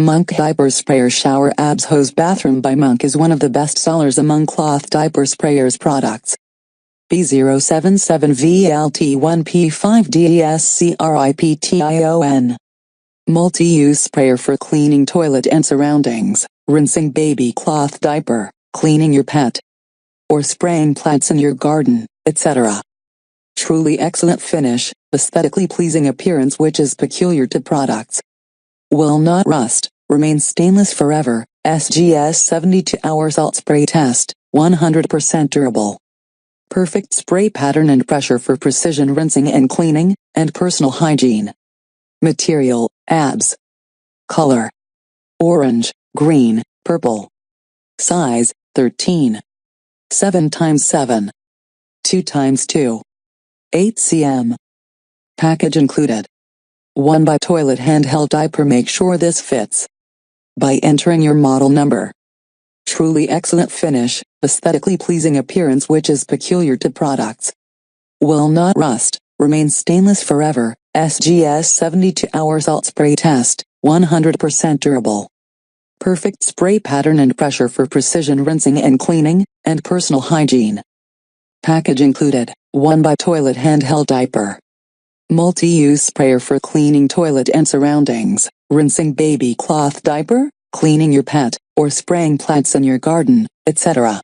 Monque Diaper Sprayer Shower Abs Hose Bathroom by Monque is one of the best sellers among cloth diaper sprayers products. B077VLT1P5DESCRIPTION. Multi-use sprayer for cleaning toilet and surroundings, rinsing baby cloth diaper, cleaning your pet, or spraying plants in your garden, etc. Truly excellent finish, aesthetically pleasing appearance which is peculiar to products. Will not rust, remain stainless forever, SGS 72-hour salt spray test, 100% durable. Perfect spray pattern and pressure for precision rinsing and cleaning, and personal hygiene. Material, abs. Color: orange, green, purple. Size, 13. 7x7. 2x2. 8 cm. Package included. 1 by toilet handheld diaper. Make sure this fits by entering your model number. Truly excellent finish, aesthetically pleasing appearance which is peculiar to products. Will not rust, remain stainless forever, SGS 72-hour salt spray test, 100% durable. Perfect spray pattern and pressure for precision rinsing and cleaning, and personal hygiene. Package included, 1 by toilet handheld diaper. Multi-use sprayer for cleaning toilet and surroundings, rinsing baby cloth diaper, cleaning your pet, or spraying plants in your garden, etc.